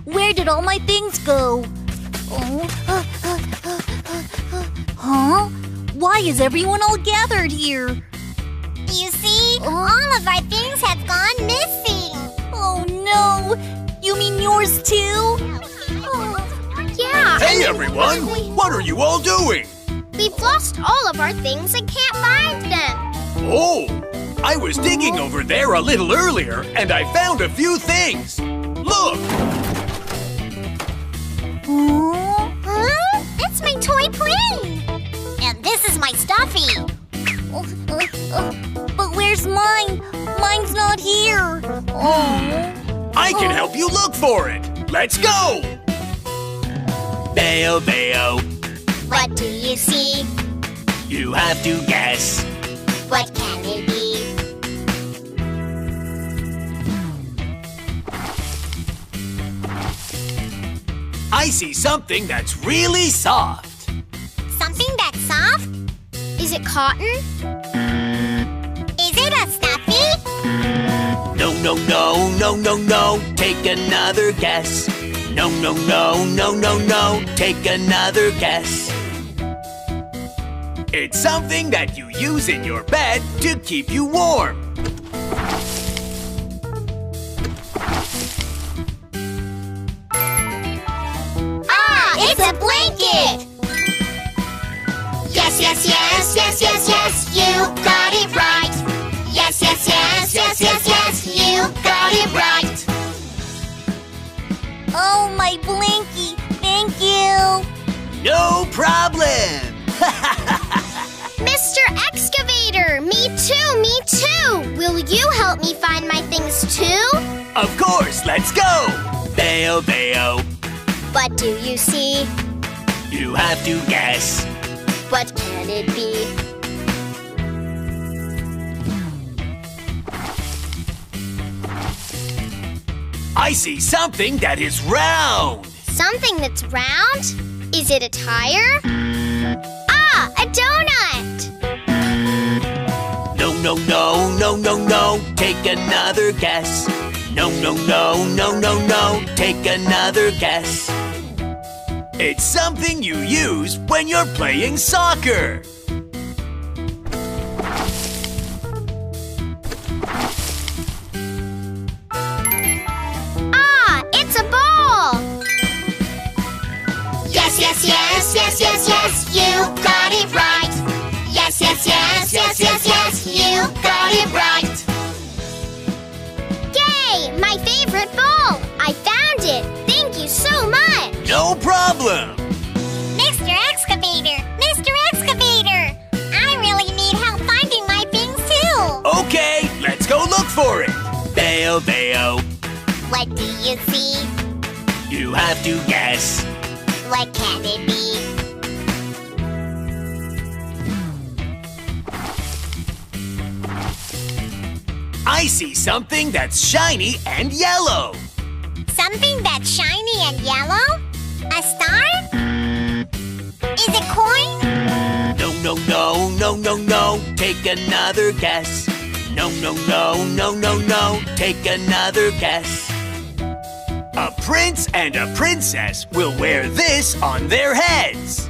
Where did all my things go? Huh? Why is everyone all gathered here? You see, all of our things have gone missing. Oh no! You mean yours too? Yeah. Hey everyone! What are you all doing? We've lost all of our things and can't find them. Oh! I was digging over there a little earlier and I found a few things. Look! Huh? That's my toy plane. And this is my stuffy. But where's mine? Mine's not here. I can help you look for it. Let's go! Veo Veo. What do you see? You have to guess. What can it be? I see something that's really soft. Something that's soft? Is it cotton? Is it a stuffy? No, no, no, no, no, no. Take another guess. No, no, no, no, no, no. Take another guess. It's something that you use in your bed to keep you warm. It's a blanket! Yes, yes, yes, yes, yes, yes, you got it right. Yes, yes, yes, yes, yes, yes, you got it right. Oh, my blankie! Thank you! No problem! Mr. Excavator, me too, me too. Will you help me find my things too? Of course, let's go! Veo Veo. What do you see? You have to guess. What can it be? I see something that is round. Something that's round? Is it a tire? Ah, a donut! No, no, no, no, no, no. Take another guess. No, no, no, no, no, no. Take another guess. It's something you use when you're playing soccer. Ah, it's a ball! Yes, yes, yes, yes, yes, yes, you got it right. Yes, yes, yes, yes, yes, yes, you got it right. Yay, my favorite ball! I found it. Thank you so much. No problem. Mr. Excavator, Mr. Excavator, I really need help finding my things too. Okay, let's go look for it. Veo Veo. What do you see? You have to guess. What can it be? I see something that's shiny and yellow. Something that's shiny and yellow? A star? Is it coin? No, no, no, no, no, no. Take another guess. No, no, no, no, no, no. Take another guess. A prince and a princess will wear this on their heads.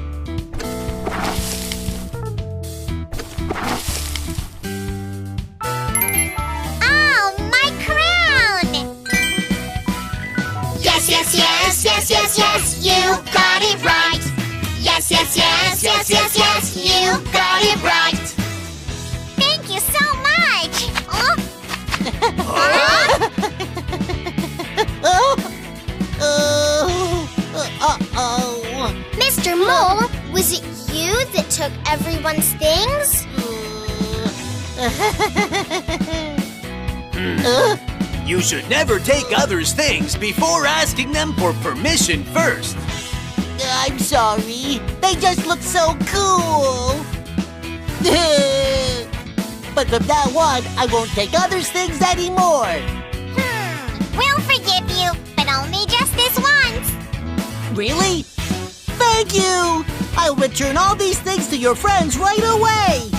Oh, my crown! Yes, yes, yes, yes, yes, yes, you got it right. Yes, yes, yes, yes, yes, yes, you got it right. Thank you so much. Mr. Mole, was it you that took everyone's things? You should never take others' things before asking them for permission first. I'm sorry. They just look so cool. But from now on, I won't take others' things anymore. We'll forgive you, but only just this once. Really? Thank you! I'll return all these things to your friends right away!